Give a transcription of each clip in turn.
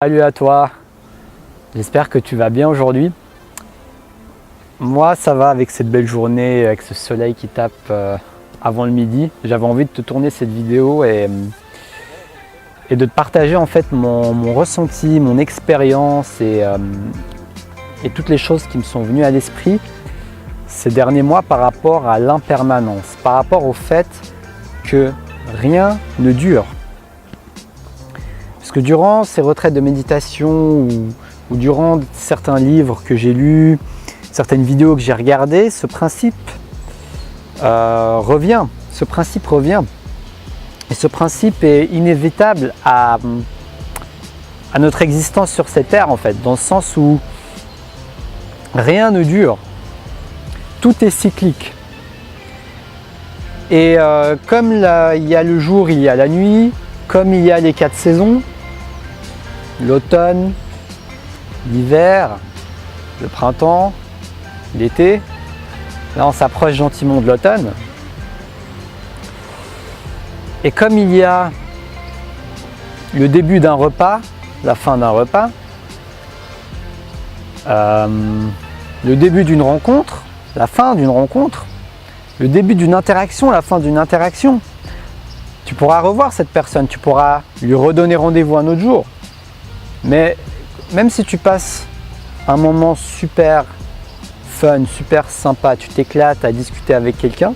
Salut à toi, j'espère que tu vas bien aujourd'hui. Moi ça va avec cette belle journée, avec ce soleil qui tape avant le midi. J'avais envie de te tourner cette vidéo et de te partager en fait mon ressenti, mon expérience et toutes les choses qui me sont venues à l'esprit ces derniers mois par rapport à l'impermanence, par rapport au fait que rien ne dure. Parce que durant ces retraites de méditation ou durant certains livres que j'ai lus, certaines vidéos que j'ai regardées, ce principe revient. Ce principe revient. Et ce principe est inévitable à notre existence sur cette terre en fait, dans le sens où rien ne dure. Tout est cyclique. Et comme il y a le jour, il y a la nuit, comme il y a les 4 saisons, l'automne, l'hiver, le printemps, l'été. Là, on s'approche gentiment de l'automne. Et comme il y a le début d'un repas, la fin d'un repas, le début d'une rencontre, la fin d'une rencontre, le début d'une interaction, la fin d'une interaction, tu pourras revoir cette personne, tu pourras lui redonner rendez-vous un autre jour. Mais même si tu passes un moment super fun, super sympa, tu t'éclates à discuter avec quelqu'un,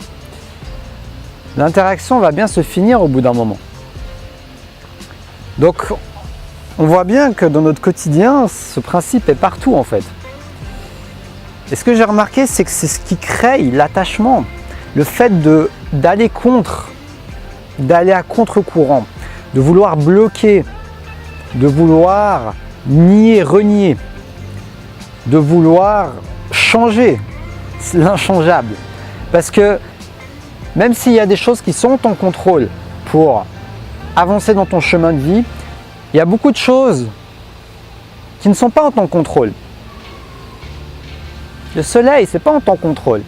l'interaction va bien se finir au bout d'un moment. Donc on voit bien que dans notre quotidien, ce principe est partout en fait. Et ce que j'ai remarqué, c'est que c'est ce qui crée l'attachement, le fait d'aller à contre-courant, de vouloir bloquer, de vouloir nier, renier, de vouloir changer l'inchangeable. Parce que même s'il y a des choses qui sont en ton contrôle pour avancer dans ton chemin de vie, il y a beaucoup de choses qui ne sont pas en ton contrôle. Le soleil, ce n'est pas en ton contrôle.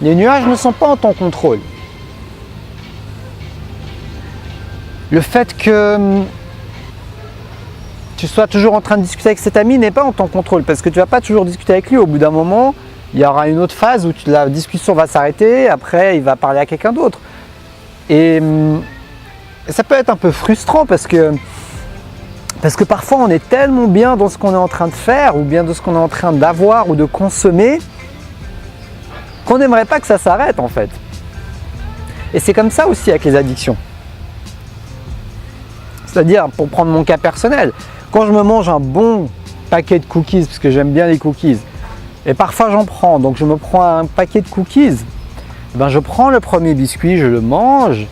Les nuages ne sont pas en ton contrôle. Le fait que tu sois toujours en train de discuter avec cet ami n'est pas en ton contrôle parce que tu ne vas pas toujours discuter avec lui. Au bout d'un moment, il y aura une autre phase où la discussion va s'arrêter, après il va parler à quelqu'un d'autre. Et ça peut être un peu frustrant parce que parfois on est tellement bien dans ce qu'on est en train de faire ou bien dans ce qu'on est en train d'avoir ou de consommer qu'on n'aimerait pas que ça s'arrête en fait. Et c'est comme ça aussi avec les addictions. C'est-à-dire, pour prendre mon cas personnel, quand je me mange un bon paquet de cookies, parce que j'aime bien les cookies, et parfois j'en prends, donc je me prends un paquet de cookies, ben je prends le premier biscuit, je le mange,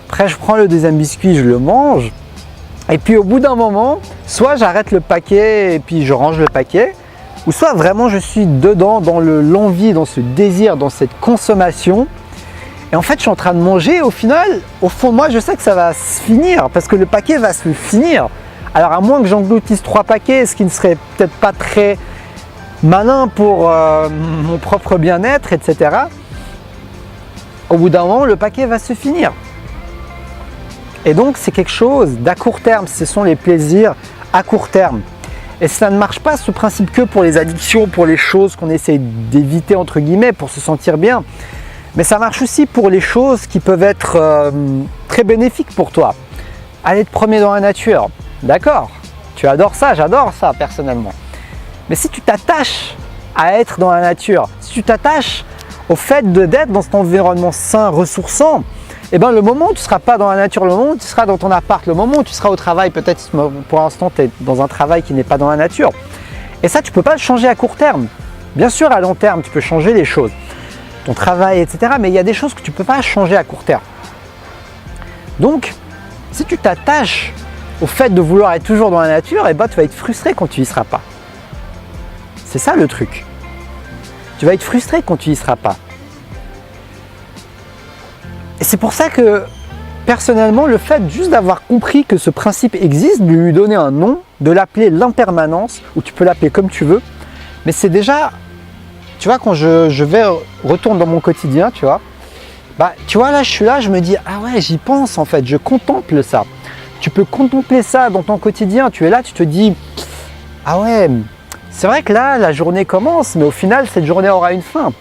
après je prends le deuxième biscuit, je le mange, et puis au bout d'un moment, soit j'arrête le paquet et puis je range le paquet, ou soit vraiment je suis dedans, dans l'envie, dans ce désir, dans cette consommation. Et en fait, je suis en train de manger et au final, au fond de moi, je sais que ça va se finir parce que le paquet va se finir. Alors à moins que j'engloutisse 3 paquets, ce qui ne serait peut-être pas très malin pour mon propre bien-être, etc. Au bout d'un moment, le paquet va se finir. Et donc, c'est quelque chose d'à court terme. Ce sont les plaisirs à court terme. Et ça ne marche pas ce principe que pour les addictions, pour les choses qu'on essaie d'éviter, entre guillemets, pour se sentir bien. Mais ça marche aussi pour les choses qui peuvent être très bénéfiques pour toi. Aller te promener dans la nature, d'accord, tu adores ça, j'adore ça personnellement. Mais si tu t'attaches à être dans la nature, si tu t'attaches au fait d'être dans cet environnement sain, ressourçant, et bien le moment où tu ne seras pas dans la nature, le moment où tu seras dans ton appart, le moment où tu seras au travail, peut-être pour l'instant tu es dans un travail qui n'est pas dans la nature. Et ça, tu ne peux pas le changer à court terme. Bien sûr, à long terme, tu peux changer les choses. Ton travail, etc. Mais il y a des choses que tu ne peux pas changer à court terme. Donc, si tu t'attaches au fait de vouloir être toujours dans la nature, eh ben, tu vas être frustré quand tu n'y seras pas. C'est ça le truc. Tu vas être frustré quand tu n'y seras pas. Et c'est pour ça que, personnellement, le fait juste d'avoir compris que ce principe existe, de lui donner un nom, de l'appeler l'impermanence, ou tu peux l'appeler comme tu veux, mais c'est déjà... Tu vois, quand je retourne dans mon quotidien, tu vois, là, je suis là, je me dis, ah ouais, j'y pense en fait, je contemple ça. tu peux contempler ça dans ton quotidien. Tu es là, tu te dis, ah ouais, c'est vrai que là, la journée commence, mais au final, cette journée aura une fin.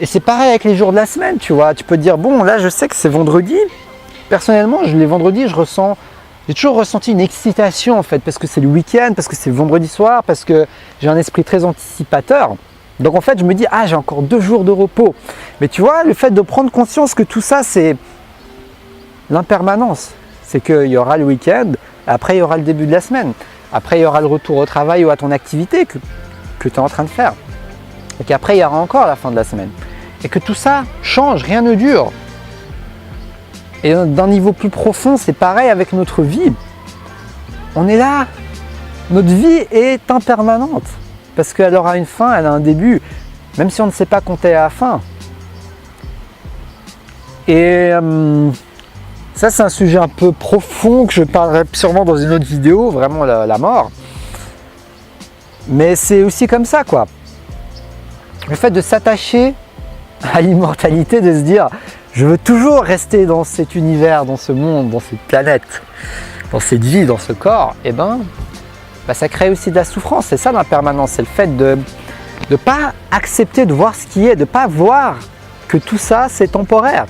Et c'est pareil avec les jours de la semaine, tu vois. Tu peux te dire, bon, là, je sais que c'est vendredi. Personnellement, les vendredis, j'ai toujours ressenti une excitation, en fait, parce que c'est le week-end, parce que c'est le vendredi soir, parce que j'ai un esprit très anticipateur. Donc, en fait, je me dis, ah, j'ai encore 2 jours de repos. Mais tu vois, le fait de prendre conscience que tout ça, c'est l'impermanence. C'est qu'il y aura le week-end, après, il y aura le début de la semaine. Après, il y aura le retour au travail ou à ton activité que tu es en train de faire. Et qu'après, il y aura encore la fin de la semaine. Et que tout ça change, rien ne dure. Et d'un niveau plus profond, c'est pareil avec notre vie. On est là. Notre vie est impermanente. Parce qu'elle aura une fin, elle a un début. Même si on ne sait pas compter à la fin. Et ça, c'est un sujet un peu profond que je parlerai sûrement dans une autre vidéo. Vraiment la mort. Mais c'est aussi comme ça, quoi. Le fait de s'attacher à l'immortalité, de se dire je veux toujours rester dans cet univers, dans ce monde, dans cette planète, dans cette vie, dans ce corps, et ça crée aussi de la souffrance. C'est ça l'impermanence, c'est le fait de ne pas accepter de voir ce qui est, de ne pas voir que tout ça c'est temporaire,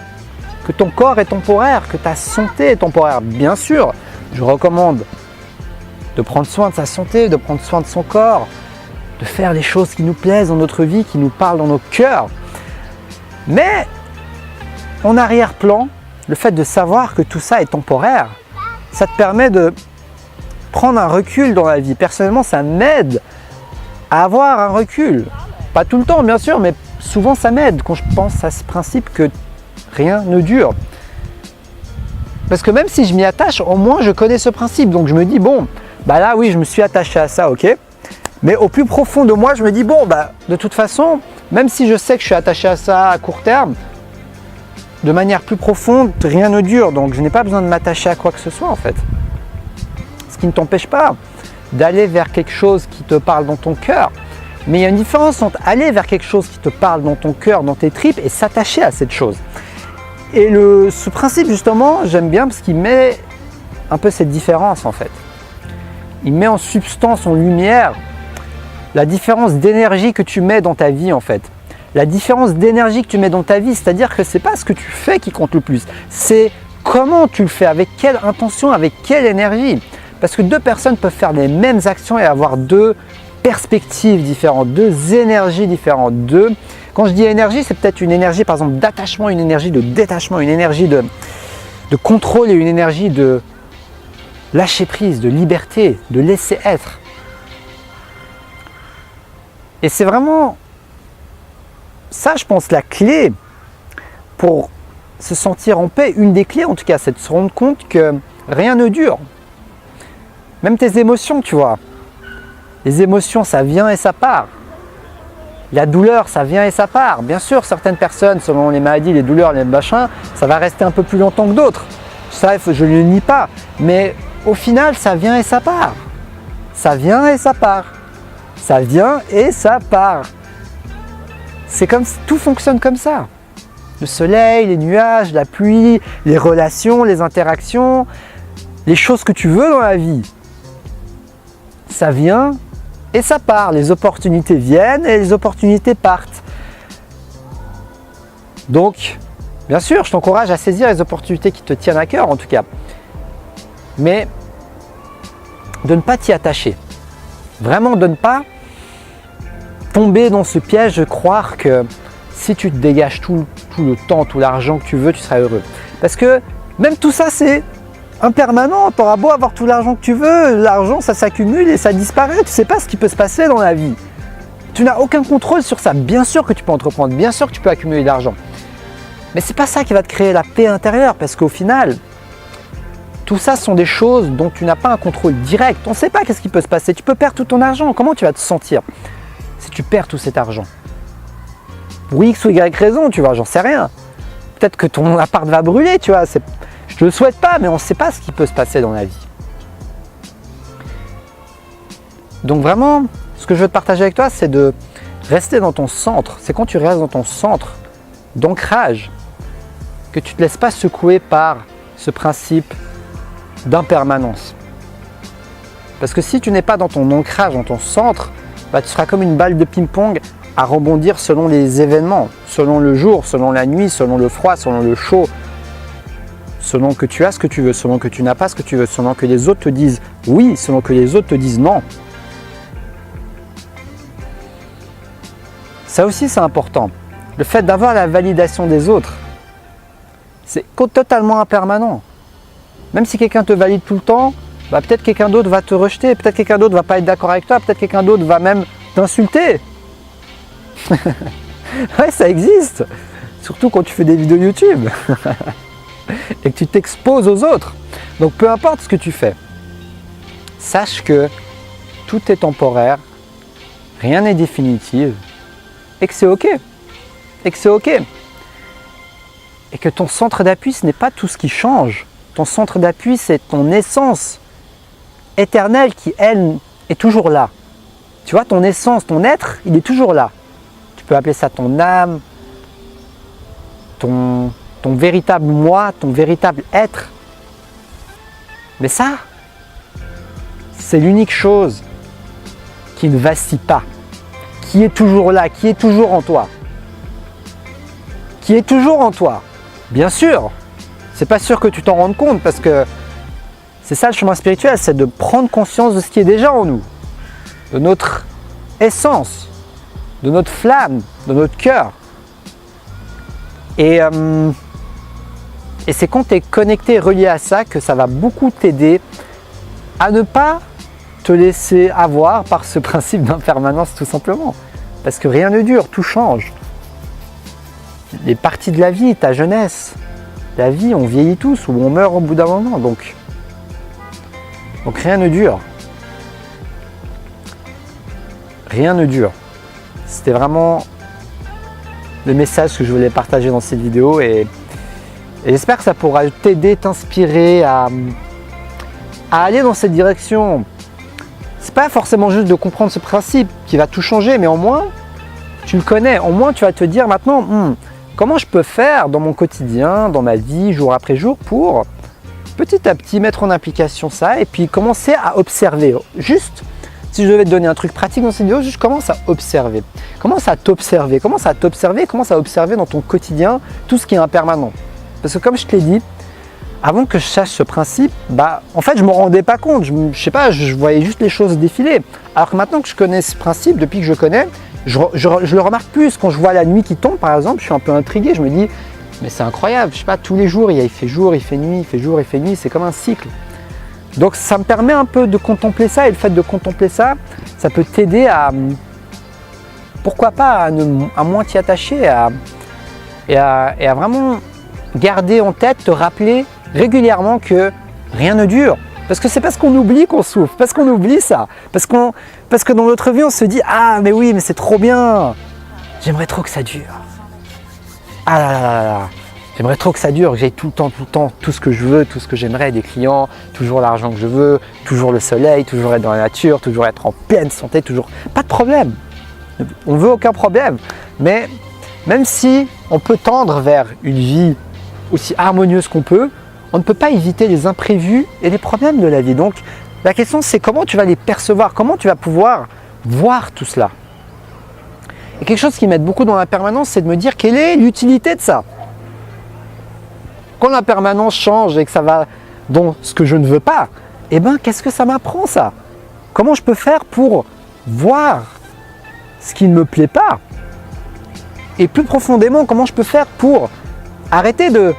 que ton corps est temporaire, que ta santé est temporaire. Bien sûr, je recommande de prendre soin de sa santé, de prendre soin de son corps, de faire les choses qui nous plaisent dans notre vie, qui nous parlent dans nos cœurs. Mais en arrière-plan, le fait de savoir que tout ça est temporaire, ça te permet de prendre un recul dans la vie. Personnellement, ça m'aide à avoir un recul. Pas tout le temps, bien sûr, mais souvent ça m'aide quand je pense à ce principe que rien ne dure. Parce que même si je m'y attache, au moins je connais ce principe. Donc je me dis, bon, là oui, je me suis attaché à ça, ok. Mais au plus profond de moi, je me dis, bon, de toute façon, même si je sais que je suis attaché à ça à court terme, de manière plus profonde, rien ne dure. Donc je n'ai pas besoin de m'attacher à quoi que ce soit, en fait. Ce qui ne t'empêche pas d'aller vers quelque chose qui te parle dans ton cœur. Mais il y a une différence entre aller vers quelque chose qui te parle dans ton cœur, dans tes tripes, et s'attacher à cette chose. Et ce principe, justement, j'aime bien parce qu'il met un peu cette différence, en fait. Il met en substance, en lumière, la différence d'énergie que tu mets dans ta vie, en fait. La différence d'énergie que tu mets dans ta vie, c'est-à-dire que ce n'est pas ce que tu fais qui compte le plus, c'est comment tu le fais, avec quelle intention, avec quelle énergie. Parce que 2 personnes peuvent faire les mêmes actions et avoir 2 perspectives différentes, 2 énergies différentes. Quand je dis énergie, c'est peut-être une énergie par exemple d'attachement, une énergie de détachement, une énergie de contrôle et une énergie de lâcher prise, de liberté, de laisser être. Et c'est vraiment ça, je pense, la clé pour se sentir en paix. Une des clés en tout cas, c'est de se rendre compte que rien ne dure. Même tes émotions, tu vois. Les émotions, ça vient et ça part. La douleur, ça vient et ça part. Bien sûr, certaines personnes, selon les maladies, les douleurs, les machins, ça va rester un peu plus longtemps que d'autres. Ça, je ne le nie pas. Mais au final, ça vient et ça part. Ça vient et ça part. Ça vient et ça part. C'est comme tout fonctionne comme ça. Le soleil, les nuages, la pluie, les relations, les interactions, les choses que tu veux dans la vie. Ça vient et ça part. Les opportunités viennent et les opportunités partent. Donc, bien sûr, je t'encourage à saisir les opportunités qui te tiennent à cœur en tout cas. Mais de ne pas t'y attacher. Vraiment de ne pas tomber dans ce piège de croire que si tu te dégages tout le temps, tout l'argent que tu veux, tu seras heureux. Parce que même tout ça, c'est impermanent. Tu auras beau avoir tout l'argent que tu veux, l'argent, ça s'accumule et ça disparaît. Tu ne sais pas ce qui peut se passer dans la vie. Tu n'as aucun contrôle sur ça. Bien sûr que tu peux entreprendre, bien sûr que tu peux accumuler de l'argent. Mais ce n'est pas ça qui va te créer la paix intérieure parce qu'au final, tout ça sont des choses dont tu n'as pas un contrôle direct. On ne sait pas qu'est-ce qui peut se passer. Tu peux perdre tout ton argent. Comment tu vas te sentir si tu perds tout cet argent? Pour X ou Y raison, tu vois, j'en sais rien. Peut-être que ton appart va brûler, tu vois. Je te le souhaite pas, mais on ne sait pas ce qui peut se passer dans la vie. Donc vraiment, ce que je veux te partager avec toi, c'est de rester dans ton centre. C'est quand tu restes dans ton centre d'ancrage que tu ne te laisses pas secouer par ce principe d'impermanence. Parce que si tu n'es pas dans ton ancrage, dans ton centre, bah, tu seras comme une balle de ping-pong à rebondir selon les événements, selon le jour, selon la nuit, selon le froid, selon le chaud, selon que tu as ce que tu veux, selon que tu n'as pas ce que tu veux, selon que les autres te disent oui, selon que les autres te disent non. Ça aussi c'est important. Le fait d'avoir la validation des autres, c'est totalement impermanent. Même si quelqu'un te valide tout le temps, bah, peut-être quelqu'un d'autre va te rejeter, peut-être quelqu'un d'autre va pas être d'accord avec toi, peut-être quelqu'un d'autre va même t'insulter. Ouais, ça existe. Surtout quand tu fais des vidéos YouTube et que tu t'exposes aux autres. Donc peu importe ce que tu fais, sache que tout est temporaire, rien n'est définitif et que c'est ok. Et que c'est ok. Et que ton centre d'appui, ce n'est pas tout ce qui change. Ton centre d'appui, c'est ton essence éternelle qui, elle, est toujours là. Tu vois, ton essence, ton être, il est toujours là. Tu peux appeler ça ton âme, ton véritable moi, ton véritable être. Mais ça, c'est l'unique chose qui ne vacille pas, qui est toujours là, qui est toujours en toi. Qui est toujours en toi. Bien sûr, c'est pas sûr que tu t'en rendes compte parce que c'est ça le chemin spirituel, c'est de prendre conscience de ce qui est déjà en nous, de notre essence, de notre flamme, de notre cœur. Et c'est quand tu es connecté et relié à ça que ça va beaucoup t'aider à ne pas te laisser avoir par ce principe d'impermanence tout simplement. Parce que rien ne dure, tout change. Les parties de la vie, ta jeunesse, la vie, on vieillit tous ou on meurt au bout d'un moment. Donc rien ne dure. Rien ne dure. C'était vraiment le message que je voulais partager dans cette vidéo et j'espère que ça pourra t'aider, t'inspirer à aller dans cette direction. C'est pas forcément juste de comprendre ce principe qui va tout changer, mais au moins tu le connais. Au moins tu vas te dire maintenant, comment je peux faire dans mon quotidien, dans ma vie, jour après jour, pour petit à petit mettre en application ça et puis commencer à observer. Juste, si je devais te donner un truc pratique dans cette vidéo, juste commence à observer. Commence à t'observer, commence à t'observer, commence à observer dans ton quotidien tout ce qui est impermanent. Parce que comme je te l'ai dit, avant que je sache ce principe, en fait je ne me rendais pas compte, je sais pas, je voyais juste les choses défiler. Alors que maintenant que je connais ce principe, depuis que je connais, je le remarque plus. Quand je vois la nuit qui tombe par exemple, je suis un peu intrigué, je me dis mais c'est incroyable, je sais pas, tous les jours il fait jour, il fait nuit, il fait jour, il fait nuit, c'est comme un cycle. Donc ça me permet un peu de contempler ça et le fait de contempler ça, ça peut t'aider à, pourquoi pas, à moins t'y attacher et à vraiment garder en tête, te rappeler régulièrement que rien ne dure. Parce que c'est parce qu'on oublie qu'on souffre, parce qu'on oublie ça, parce que dans notre vie on se dit « Ah mais oui, mais c'est trop bien, j'aimerais trop que ça dure. Ah là là là là, j'aimerais trop que ça dure, que j'ai tout le temps, tout ce que je veux, tout ce que j'aimerais, des clients, toujours l'argent que je veux, toujours le soleil, toujours être dans la nature, toujours être en pleine santé, toujours... Pas de problème, on veut aucun problème, mais même si on peut tendre vers une vie aussi harmonieuse qu'on peut, on ne peut pas éviter les imprévus et les problèmes de la vie. Donc la question c'est comment tu vas les percevoir, comment tu vas pouvoir voir tout cela. Et quelque chose qui m'aide beaucoup dans l'impermanence, c'est de me dire quelle est l'utilité de ça. Quand l'impermanence change et que ça va dans ce que je ne veux pas, eh bien qu'est-ce que ça m'apprend ça? Comment je peux faire pour voir ce qui ne me plaît pas? Et plus profondément, comment je peux faire pour arrêter de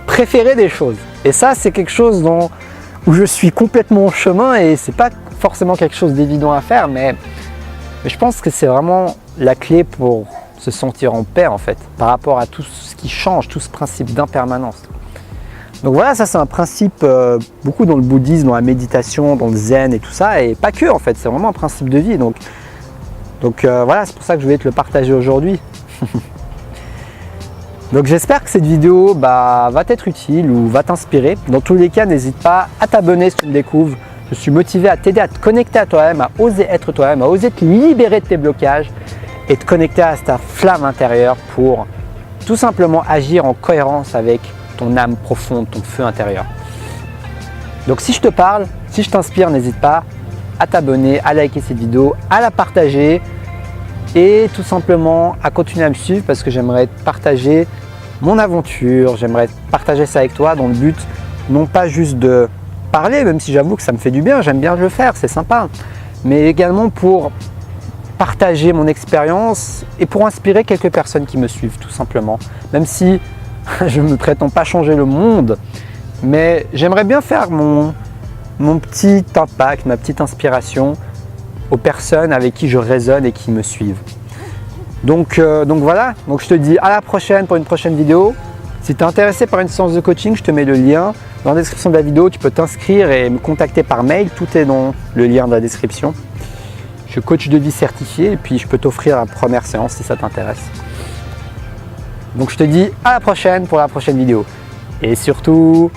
préférer des choses? Et ça, c'est quelque chose où je suis complètement au chemin et c'est pas forcément quelque chose d'évident à faire, mais je pense que c'est vraiment la clé pour se sentir en paix en fait, par rapport à tout ce qui change, tout ce principe d'impermanence. Donc voilà, ça c'est un principe beaucoup dans le bouddhisme, dans la méditation, dans le zen et tout ça, et pas que en fait, c'est vraiment un principe de vie. Donc voilà, c'est pour ça que je voulais te le partager aujourd'hui. Donc j'espère que cette vidéo va t'être utile ou va t'inspirer. Dans tous les cas, n'hésite pas à t'abonner si tu me découvres. Je suis motivé à t'aider à te connecter à toi-même, à oser être toi-même, à oser te libérer de tes blocages et te connecter à ta flamme intérieure pour tout simplement agir en cohérence avec ton âme profonde, ton feu intérieur. Donc si je te parle, si je t'inspire, n'hésite pas à t'abonner, à liker cette vidéo, à la partager et tout simplement à continuer à me suivre parce que j'aimerais partager mon aventure, j'aimerais partager ça avec toi dans le but non pas juste de parler, même si j'avoue que ça me fait du bien, j'aime bien le faire, c'est sympa, mais également pour partager mon expérience et pour inspirer quelques personnes qui me suivent tout simplement. Même si je ne me prétends pas changer le monde, mais j'aimerais bien faire mon petit impact, ma petite inspiration aux personnes avec qui je résonne et qui me suivent. Donc voilà, donc je te dis à la prochaine pour une prochaine vidéo. Si tu es intéressé par une séance de coaching, je te mets le lien dans la description de la vidéo. Tu peux t'inscrire et me contacter par mail, tout est dans le lien de la description. Je suis coach de vie certifié et puis je peux t'offrir la première séance si ça t'intéresse. Donc je te dis à la prochaine pour la prochaine vidéo. Et surtout,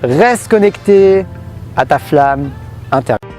reste connecté à ta flamme intérieure.